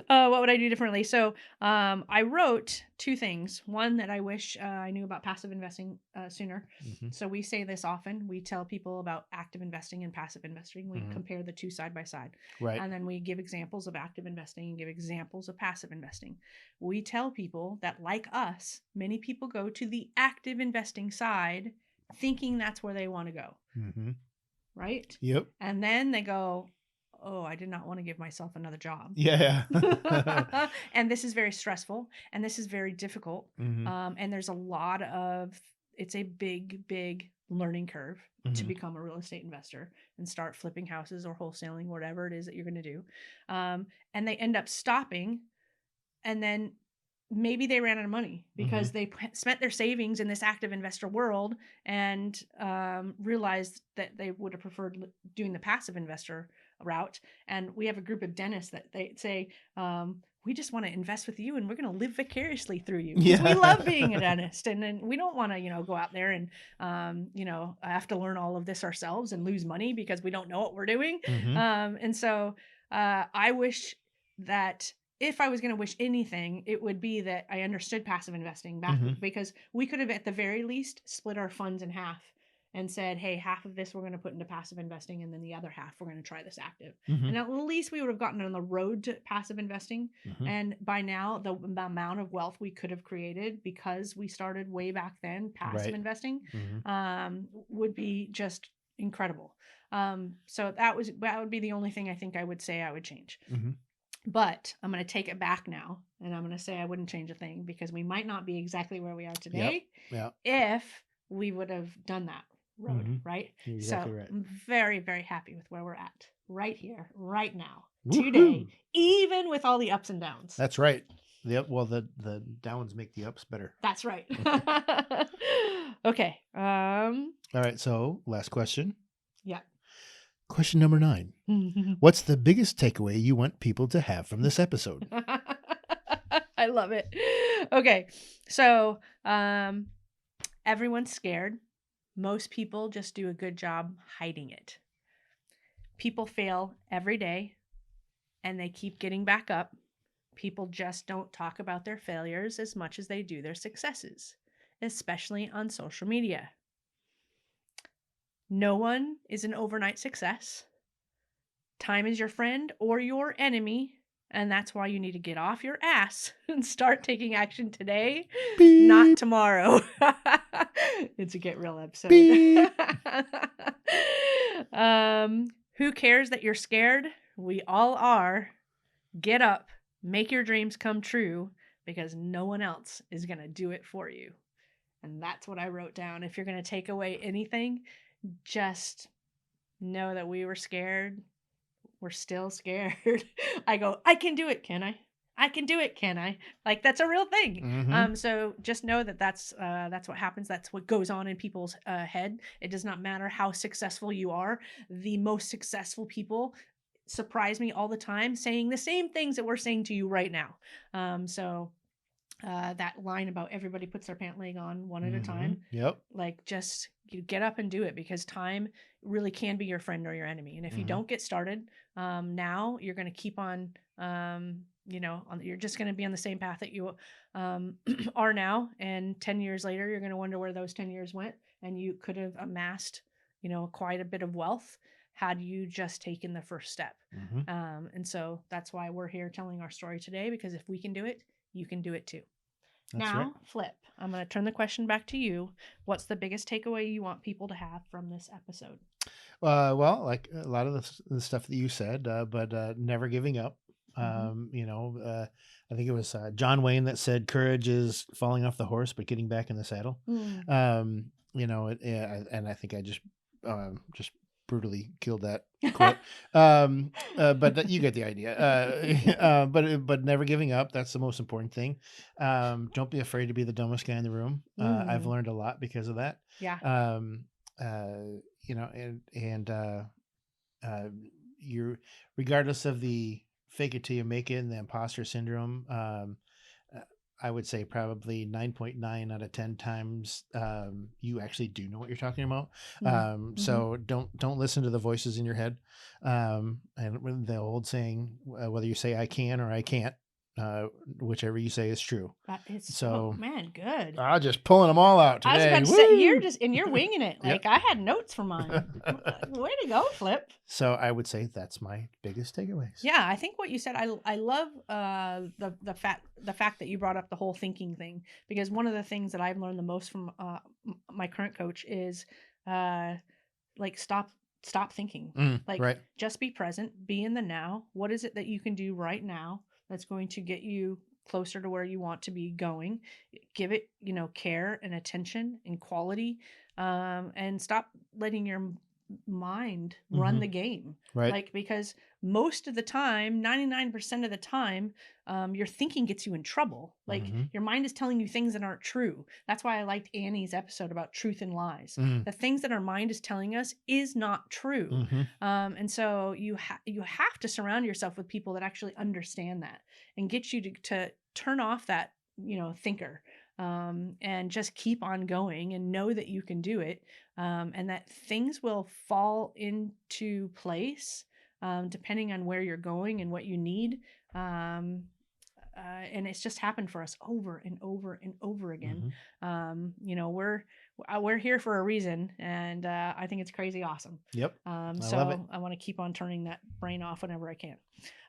What would I do differently? So I wrote 2 things. One, that I wish I knew about passive investing sooner. Mhm. So we say this often. We tell people about active investing and passive investing. We Mhm. compare the 2 side by side. Right. And then we give examples of active investing and give examples of passive investing. We tell people that, like us, many people go to the active investing side thinking that's where they want to go. Mm-hmm. Right? Yep. And then they go, oh, I did not want to give myself another job. Yeah. And this is very stressful and this is very difficult. Mhm. And there's a lot of, it's a big, big learning curve to Mhm. become a real estate investor and start flipping houses or wholesaling, whatever it is that you're going to do. And they end up stopping, and then maybe they ran out of money because they spent their savings in this active investor world and realized that they would have preferred doing the passive investor route. And we have a group of dentists that they say, we just want to invest with you and we're going to live vicariously through you, because we love being a dentist, and then we don't want to go out there and have to learn all of this ourselves and lose money because we don't know what we're doing. Mhm. And so I wish that, if I was going to wish anything, it would be that I understood passive investing back, because we could have at the very least split our funds in half and said, hey, half of this we're going to put into passive investing, and then the other half we're going to try this active. And at least we would have gotten on the road to passive investing. And by now, the amount of wealth we could have created because we started way back then, passive investing, would be just incredible. So that would be the only thing I think I would say I would change. But I'm going to take it back now, and I'm going to say I wouldn't change a thing, because we might not be exactly where we are today if we would have done that road, right? You're exactly so right. I'm very, very happy with where we're at right here, right now, Woohoo! today, even with all the ups and downs. That's right. Well, the downs make the ups better. That's right. Okay. All right. So last question. Yeah. Question number 9. What's the biggest takeaway you want people to have from this episode? I love it. Okay. So, everyone's scared. Most people just do a good job hiding it. People fail every day and they keep getting back up. People just don't talk about their failures as much as they do their successes, especially on social media. No one is an overnight success. Time is your friend or your enemy, and that's why you need to get off your ass and start taking action today, not tomorrow. It's a Get Real episode. Who cares that you're scared? We all are. Get up, make your dreams come true, because no one else is going to do it for you. And that's what I wrote down. If you're going to take away anything, just know that we were scared. We're still scared. I go, I can do it, can I? I can do it, can I? Like, that's a real thing. So just know that that's what happens. That's what goes on in people's head. It does not matter how successful you are. The most successful people surprise me all the time, saying the same things that we're saying to you right now. That line about everybody puts their pant leg on one at a time. Yep. Like, just you get up and do it, because time really can be your friend or your enemy. And if you don't get started now, you're going to keep on, you're just going to be on the same path that you are now. And 10 years later, you're going to wonder where those 10 years went. And you could have amassed, quite a bit of wealth. had you just taken the first step. Mhm. And so that's why we're here telling our story today, because if we can do it, you can do it too. That's Now, right. Flip, I'm going to turn the question back to you. What's the biggest takeaway you want people to have from this episode? Well, like a lot of the stuff that you said, but never giving up. I think it was John Wayne that said, "Courage is falling off the horse, but getting back in the saddle." Mm. And I think I just brutally killed that quote. But you get the idea. But never giving up. That's the most important thing. Don't be afraid to be the dumbest guy in the room. I've learned a lot because of that. Yeah. You're regardless of the fake it till you make it and the imposter syndrome. I would say probably 9.9 out of 10 times you actually do know what you're talking about. So don't listen to the voices in your head. And when the old saying, whether you say I can or I can't, whichever you say is true. That is So, man, good. I'm just pulling them all out I was today. about to say, Woo! you're winging it. Yep. Like I had notes for mine. Way to go, Flip. So I would say that's my biggest takeaways. Yeah, I think what you said, I love the fact that you brought up the whole thinking thing, because one of the things that I've learned the most from my current coach is like stop thinking. Like Right. just be present, be in the now. What is it that you can do right now that's going to get you closer to where you want to be going? Give it, care and attention and quality, and stop letting your mind run the game. Right. Like, because most of the time, 99% of the time, your thinking gets you in trouble. Like your mind is telling you things that aren't true. That's why I liked Annie's episode about truth and lies. The things that our mind is telling us is not true. And so you have to surround yourself with people that actually understand that and get you to turn off that thinker, and just keep on going and know that you can do it, and that things will fall into place, depending on where you're going and what you need. And it's just happened for us over and over and over again. We're here for a reason, and I think it's crazy awesome. Yep. So love it. I want to keep on turning that brain off whenever I can.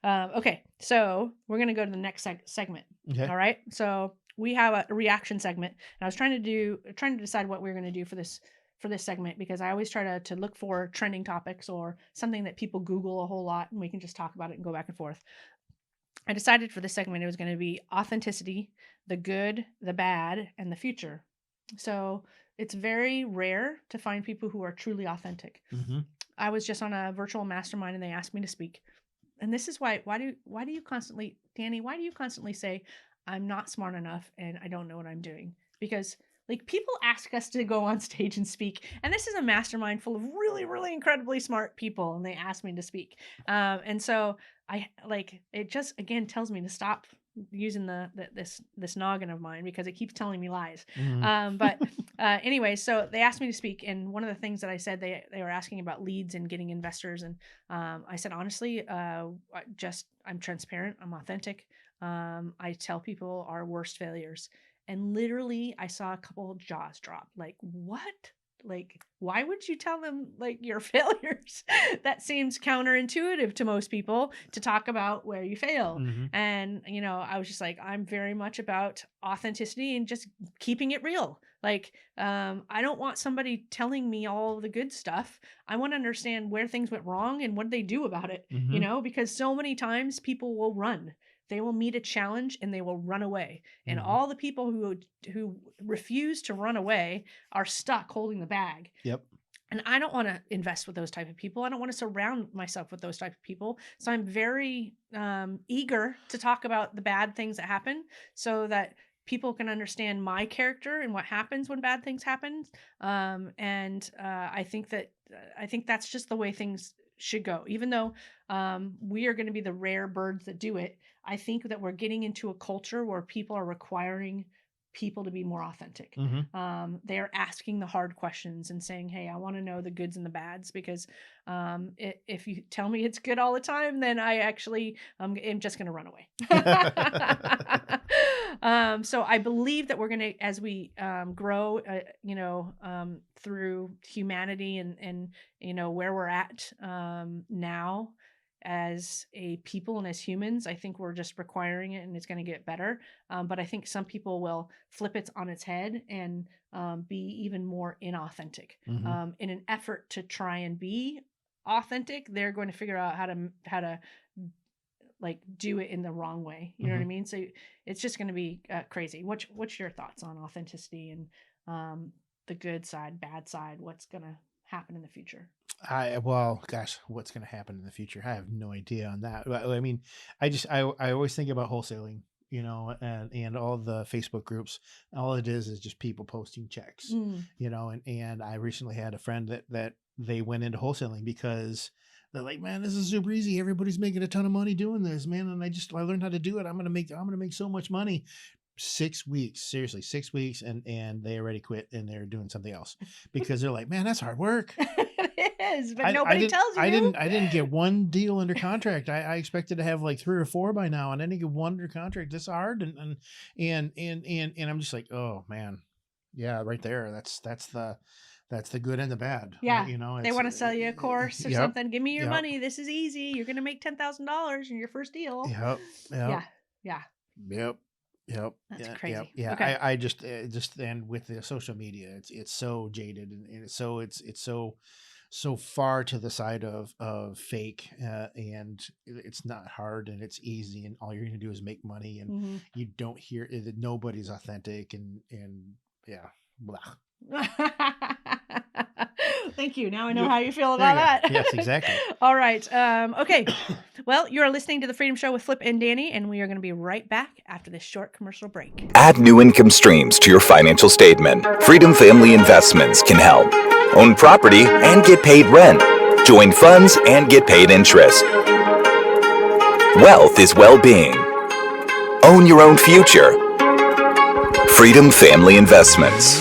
Okay, so we're gonna go to the next segment. Okay. All right. So we have a reaction segment, and I was trying to decide what we were going to do for this segment, because I always try to look for trending topics or something that people Google a whole lot, and we can just talk about it and go back and forth. I decided for this segment it was going to be authenticity, the good, the bad, and the future. So it's very rare to find people who are truly authentic. I was just on a virtual mastermind and they asked me to speak. And this is why do you constantly, Dani, why do you constantly say, I'm not smart enough and I don't know what I'm doing? Because like people ask us to go on stage and speak, and this is a mastermind full of really, really incredibly smart people, and they asked me to speak. And so I it just again tells me to stop using this noggin of mine, because it keeps telling me lies. But anyway, so they asked me to speak, and one of the things that I said, they were asking about leads and getting investors, and I said honestly, I'm transparent, I'm authentic. I tell people our worst failures. And literally, I saw a couple jaws drop. Like, what? Like, why would you tell them like your failures? That seems counterintuitive to most people, to talk about where you fail. And, I was just like, I'm very much about authenticity and just keeping it real. Like, I don't want somebody telling me all the good stuff. I want to understand where things went wrong and what they do about it, because so many times people will run. They will meet a challenge and they will run away. And all the people who refuse to run away are stuck holding the bag. Yep. And I don't want to invest with those type of people. I don't want to surround myself with those type of people. So I'm very eager to talk about the bad things that happen, so that people can understand my character and what happens when bad things happen. I think that's just the way things should go. Even though we are going to be the rare birds that do it, I think that we're getting into a culture where people are requiring people to be more authentic. They're asking the hard questions and saying, hey, I want to know the goods and the bads, because if you tell me it's good all the time, then I actually am just going to run away. So I believe that we're going to, as we grow, through humanity and where we're at now as a people and as humans, I think we're just requiring it and it's going to get better. But I think some people will flip it on its head and be even more inauthentic. In an effort to try and be authentic, they're going to figure out how to like do it in the wrong way. You know what I mean? So it's just going to be crazy. What's your thoughts on authenticity and the good side, bad side? What's going to happen in the future? What's going to happen in the future? I have no idea on that. I mean, I always think about wholesaling, and all the Facebook groups. All it is just people posting checks, and I recently had a friend that they went into wholesaling because they're like, man, this is super easy. Everybody's making a ton of money doing this, man. And I learned how to do it. I'm going to make so much money. 6 weeks, seriously, 6 weeks. And they already quit and they're doing something else because they're like, man, that's hard work. It is, but nobody tells you. I didn't get one deal under contract. I expected to have like 3 or 4 by now. And I didn't get one under contract. That's hard. And I'm just like, oh man. Yeah, right there. That's the good and the bad. Yeah. They want to sell you a course or something. Give me your money. This is easy. You're going to make $10,000 in your first deal. Yep. Yeah. Yep. That's crazy. Yeah. Okay. I just and with the social media, it's so jaded and it's so far to the side of fake, and it's not hard and it's easy and all you're going to do is make money and you don't hear that nobody's authentic and yeah. Blah. Thank you. Now I know how you feel about that. Yes, exactly. All right. Okay. Well, you're listening to The Freedom Show with Flip and Dani, and we are going to be right back after this short commercial break. Add new income streams to your financial statement. Freedom Family Investments can help. Own property and get paid rent. Join funds and get paid interest. Wealth is well-being. Own your own future. Freedom Family Investments.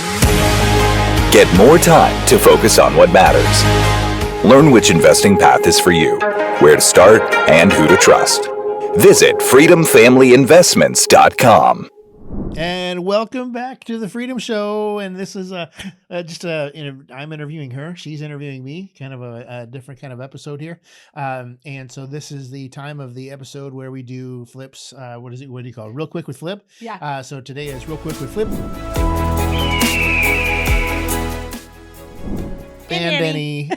Get more time to focus on what matters. Learn which investing path is for you, where to start, and who to trust. Visit freedomfamilyinvestments.com. And welcome back to the Freedom Show. And this is I'm interviewing her. She's interviewing me. Kind of a different kind of episode here. And so this is the time of the episode where we do flips. What do you call it? Real quick with Flip. Yeah. So today is real quick with Flip. And Dani.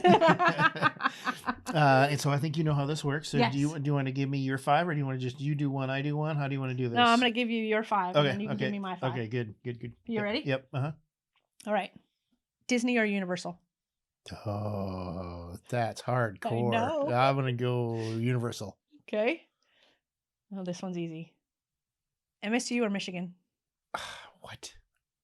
And so I think you know how this works. So yes. do you want to give me your 5 or do you want to just you do one, I do one? How do you want to do this? No, I'm going to give you your 5 Okay, and then you can give me my 5. Okay, good. You ready? Yep. Uh-huh. All right. Disney or Universal? Oh, that's hardcore. I know. I'm going to go Universal. Okay. Oh, this one's easy. MSU or Michigan? What?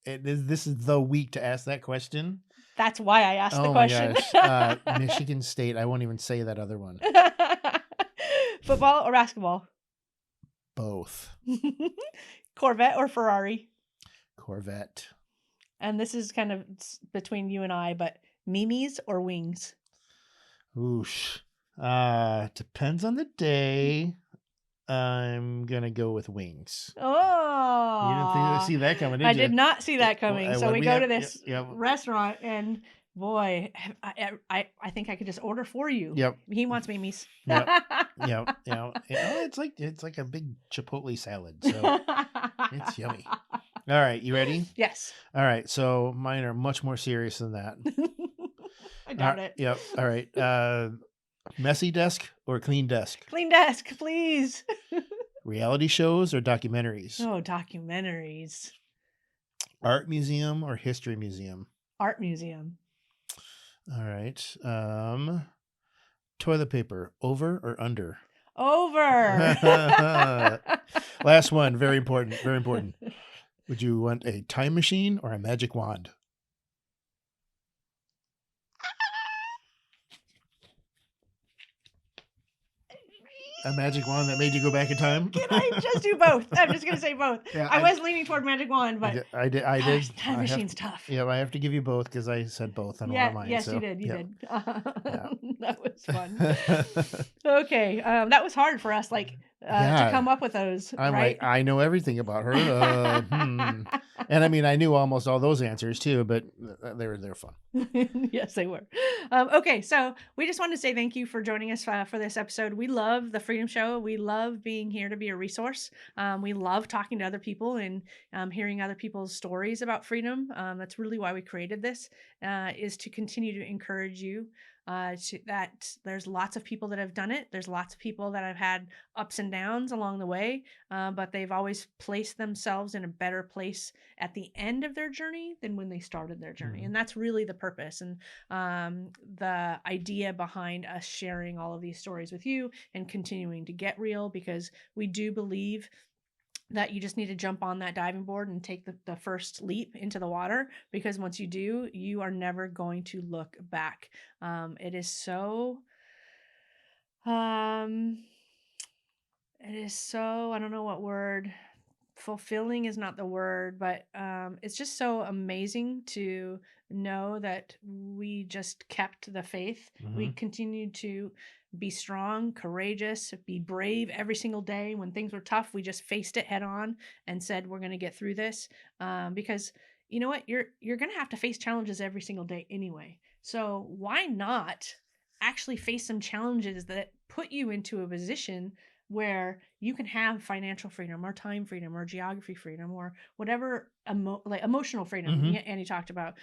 This is the week to ask that question. That's why I asked the question. My gosh. Michigan State. I won't even say that other one. Football or basketball? Both. Corvette or Ferrari? Corvette. And this is kind of between you and I, but Mimi's or wings? Oosh. Depends on the day. I'm going to go with wings. Oh. You didn't see that coming, did you? I did not see that coming. So we go to this Yep. restaurant and boy, I think I could just order for you. Yep. He wants Mimi's. Yep. It's like a big Chipotle salad. So it's yummy. All right. You ready? Yes. All right. So mine are much more serious than that. I doubt it. Yep. All right. Messy desk or clean desk? Clean desk, please. Reality shows or documentaries? Oh, documentaries. Art museum or history museum? Art museum. All right. Toilet paper, over or under? Over. Last one, very important, very important. Would you want a time machine or a magic wand? A magic wand that made you go back in time? Can I just do both? I'm just going to say both. Yeah, I was leaning toward magic wand, but I did. Time machine's tough. Yeah, I have to give you both because I said both on one of mine. Yes, so, you did. You did. Yeah. That was fun. Okay. That was hard for us. Like Yeah. to come up with those. I'm right? like, I know everything about her. And I mean, I knew almost all those answers too, but they're fun. Yes, they were. Okay, so we just want to say thank you for joining us for this episode. We love the Freedom Show. We love being here to be a resource. We love talking to other people and hearing other people's stories about freedom. That's really why we created this, is to continue to encourage you. That there's lots of people that have done it. There's lots of people that have had ups and downs along the way, but they've always placed themselves in a better place at the end of their journey than when they started their journey. And that's really the purpose and the idea behind us sharing all of these stories with you and continuing to get real, because we do believe that you just need to jump on that diving board and take the first leap into the water, because once you do, you are never going to look back. It is so, I don't know what word, fulfilling is not the word, but it's just so amazing to know that we just kept the faith. We continued to be strong, courageous, be brave every single day. When things were tough, we just faced it head on and said, we're going to get through this. Because you know what? You're going to have to face challenges every single day anyway. So why not actually face some challenges that put you into a position where you can have financial freedom or time freedom or geography freedom or whatever, like emotional freedom Annie talked about,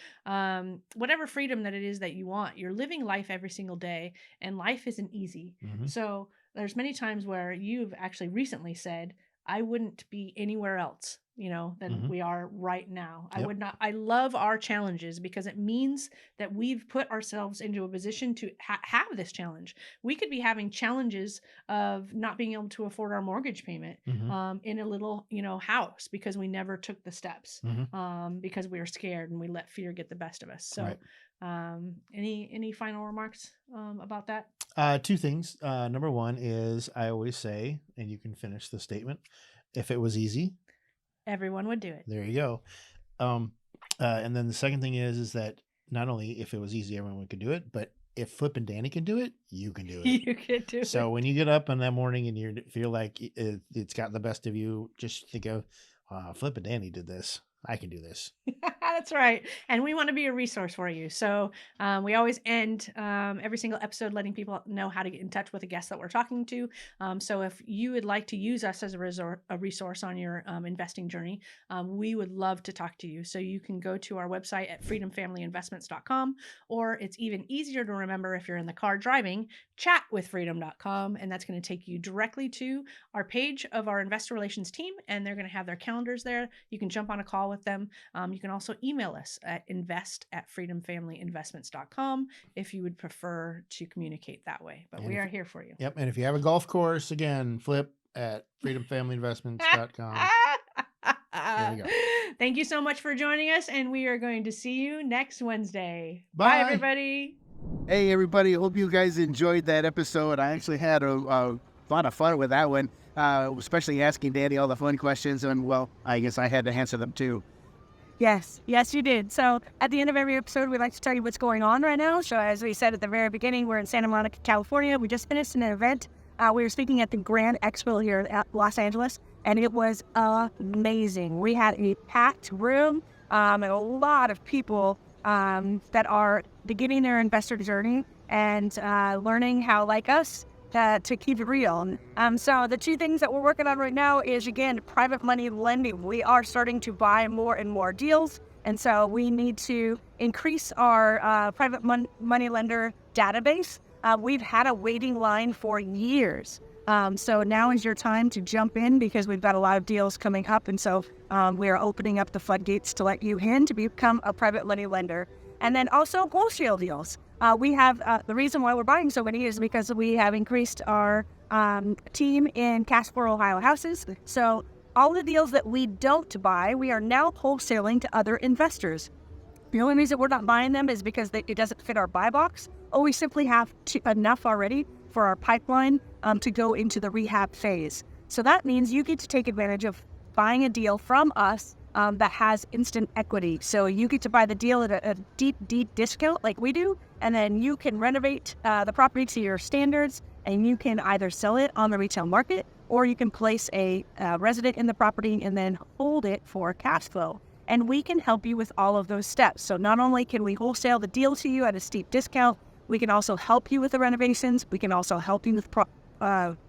whatever freedom that it is that you want. You're living life every single day, and life isn't easy. So there's many times where you've actually recently said, I wouldn't be anywhere else, than we are right now. I would not. I love our challenges because it means that we've put ourselves into a position to have this challenge. We could be having challenges of not being able to afford our mortgage payment in a little, house, because we never took the steps because we were scared and we let fear get the best of us. So any final remarks about that? Two things. Number one is I always say, and you can finish the statement, if it was easy, everyone would do it. there you go. And then the second thing is that not only if it was easy, everyone could do it, but if Flip and Dani can do it, you can do it. You can do it. So when you get up in that morning and you feel like it's got the best of you, just think of, Flip and Dani did this. I can do this. That's right. And we want to be a resource for you. So we always end every single episode letting people know how to get in touch with a guest that we're talking to. So if you would like to use us as a resource on your investing journey, we would love to talk to you. So you can go to our website at freedomfamilyinvestments.com, or it's even easier to remember if you're in the car driving, chatwithfreedom.com. And that's going to take you directly to our page of our investor relations team, and they're going to have their calendars there. You can jump on a call with them. You can also email us at invest@freedomfamilyinvestments.com if you would prefer to communicate that way. But we are here for you. Yep. And if you have a golf course, again, Flip at freedomfamilyinvestments.com. There we go. Thank you so much for joining us, and we are going to see you next Wednesday. Bye. Bye everybody. Hey, everybody. Hope you guys enjoyed that episode. I actually had a lot of fun with that one, especially asking Dani all the fun questions. And, well, I guess I had to answer them, too. Yes, you did. So at the end of every episode, we like to tell you what's going on right now. So as we said at the very beginning, we're in Santa Monica, California. We just finished an event. We were speaking at the Grand Expo here at Los Angeles, and it was amazing. We had a packed room and a lot of people that are beginning their investor journey and learning how, like us, to keep it real. So the two things that we're working on right now is, again, private money lending. We are starting to buy more and more deals, and so we need to increase our private money lender database. We've had a waiting line for years. So now is your time to jump in, because we've got a lot of deals coming up, and so we are opening up the floodgates to let you in to become a private money lender. And then also wholesale deals. We have the reason why we're buying so many is because we have increased our team in Casper, Ohio houses. So all the deals that we don't buy, we are now wholesaling to other investors. The only reason we're not buying them is because it doesn't fit our buy box, or we simply have enough already for our pipeline to go into the rehab phase. So that means you get to take advantage of buying a deal from us that has instant equity. So you get to buy the deal at a deep discount like we do, and then you can renovate the property to your standards, and you can either sell it on the retail market, or you can place a resident in the property and then hold it for cash flow. And we can help you with all of those steps. So not only can we wholesale the deal to you at a steep discount, we can also help you with the renovations. We can also help you with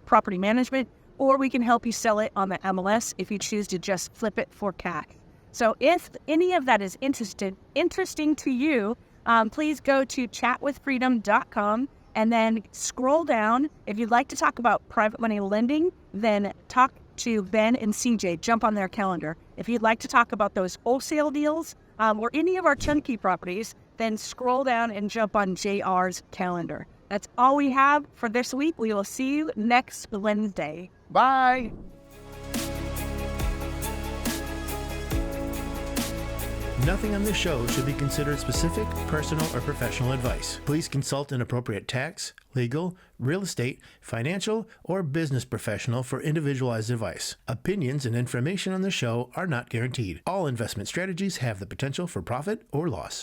property management, or we can help you sell it on the MLS if you choose to just flip it for cash. So if any of that is interesting to you, please go to chatwithfreedom.com and then scroll down. If you'd like to talk about private money lending, then talk to Ben and CJ, jump on their calendar. If you'd like to talk about those wholesale deals or any of our chunky properties, then scroll down and jump on JR's calendar. That's all we have for this week. We will see you next Wednesday. Bye. Nothing on this show should be considered specific, personal, or professional advice. Please consult an appropriate tax, legal, real estate, financial, or business professional for individualized advice. Opinions and information on the show are not guaranteed. All investment strategies have the potential for profit or loss.